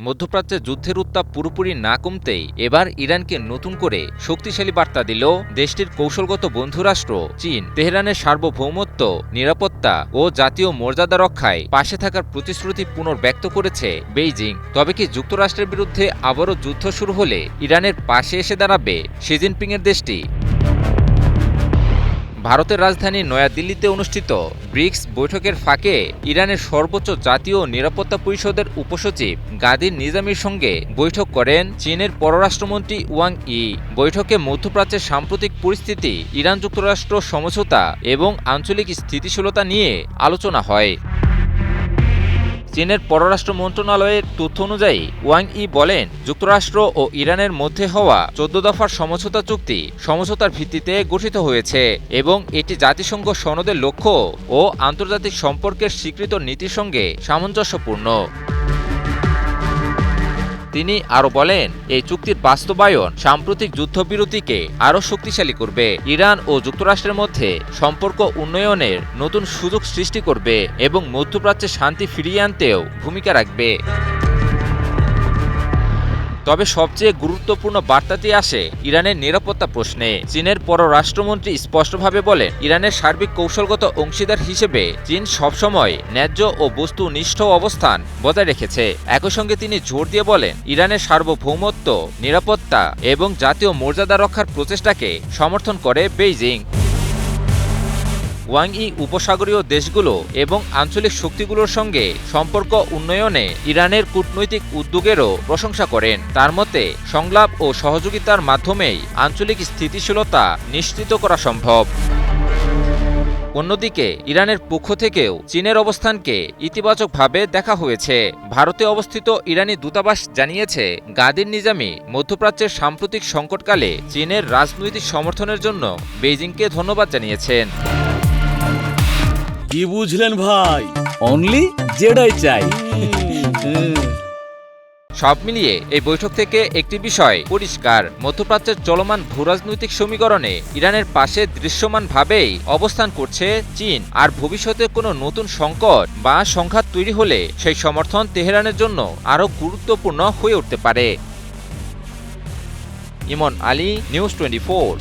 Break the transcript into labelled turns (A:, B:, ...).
A: মধ্যপ্রাচ্যে যুদ্ধের উত্তাপ পুরোপুরি না কমতেই এবার ইরানকে নতুন করে শক্তিশালী বার্তা দিল দেশটির কৌশলগত বন্ধুরাষ্ট্র চীন। তেহরানের সার্বভৌমত্ব, নিরাপত্তা ও জাতীয় মর্যাদা রক্ষায় পাশে থাকার প্রতিশ্রুতি পুনর্ব্যক্ত করেছে বেইজিং। তবে কি যুক্তরাষ্ট্রের বিরুদ্ধে আবারও যুদ্ধ শুরু হলে ইরানের পাশে এসে দাঁড়াবে শি জিনপিংয়ের দেশটি? ভারতের রাজধানী নয়াদিল্লিতে অনুষ্ঠিত ব্রিক্স বৈঠকের ফাঁকে ইরানের সর্বোচ্চ জাতীয় নিরাপত্তা পরিষদের উপসচিব গাদির নিজামির সঙ্গে বৈঠক করেন চীনের পররাষ্ট্রমন্ত্রী ওয়াং ই। বৈঠকে মধ্যপ্রাচ্যের সাম্প্রতিক পরিস্থিতি, ইরান যুক্তরাষ্ট্র সমঝোতা এবং আঞ্চলিক স্থিতিশীলতা নিয়ে আলোচনা হয়। চীনের পররাষ্ট্র মন্ত্রণালয়ের তথ্য অনুযায়ী ওয়াং ই বলেন, যুক্তরাষ্ট্র ও ইরানের মধ্যে হওয়া 14 দফার সমঝোতা চুক্তি সমঝোতার ভিত্তিতে গঠিত হয়েছে এবং এটি জাতিসংঘ সনদের লক্ষ্য ও আন্তর্জাতিক সম্পর্কের স্বীকৃত নীতির সঙ্গে সামঞ্জস্যপূর্ণ। তিনি আরও বলেন, এই চুক্তির বাস্তবায়ন সাম্প্রতিক যুদ্ধবিরতিকে আরও শক্তিশালী করবে, ইরান ও যুক্তরাষ্ট্রের মধ্যে সম্পর্ক উন্নয়নের নতুন সুযোগ সৃষ্টি করবে এবং মধ্যপ্রাচ্যে শান্তি ফিরিয়ে আনতেও ভূমিকা রাখবে। তবে সবচেয়ে গুরুত্বপূর্ণ বার্তাটি আসে ইরানের নিরাপত্তা প্রশ্নে। চীনের পররাষ্ট্রমন্ত্রী স্পষ্টভাবে বলেন, ইরানের সার্বিক কৌশলগত অংশীদার হিসেবে চীন সবসময় ন্যায্য ও বস্তুনিষ্ঠ অবস্থান বজায় রেখেছে। একই সঙ্গে তিনি জোর দিয়ে বলেন, ইরানের সার্বভৌমত্ব, নিরাপত্তা এবং জাতীয় মর্যাদা রক্ষার প্রচেষ্টাকে সমর্থন করে বেইজিং। ওয়াং ই উপসাগরীয় দেশগুলো এবং আঞ্চলিক শক্তিগুলোর সঙ্গে সম্পর্ক উন্নয়নে ইরানের কূটনৈতিক উদ্যোগেরও প্রশংসা করেন। তার মতে, সংলাপ ও সহযোগিতার মাধ্যমেই আঞ্চলিক স্থিতিশীলতা নিশ্চিত করা সম্ভব। অন্যদিকে ইরানের পক্ষ থেকেও চীনের অবস্থানকে ইতিবাচকভাবে দেখা হয়েছে। ভারতে অবস্থিত ইরানি দূতাবাস জানিয়েছে, গাদির নিজামি মধ্যপ্রাচ্যের সাম্প্রতিক সংকটকালে চীনের রাজনৈতিক সমর্থনের জন্য বেইজিংকে ধন্যবাদ জানিয়েছেন।
B: কি বুঝলেন ভাই?
C: অনলি যেটাই চাই।
A: সব মিলিয়ে এই বৈঠক থেকে একটি বিষয় পরিষ্কার, মধ্যপ্রাচ্যের চলমান ভূরাজনৈতিক সমীকরণে ইরানের পাশে দৃশ্যমানভাবেই অবস্থান করছে চীন। আর ভবিষ্যতে কোনো নতুন সংকট বা সংঘাত তৈরি হলে সেই সমর্থন তেহরানের জন্য আরও গুরুত্বপূর্ণ হয়ে উঠতে পারে। ইমন আলী, নিউজ 24।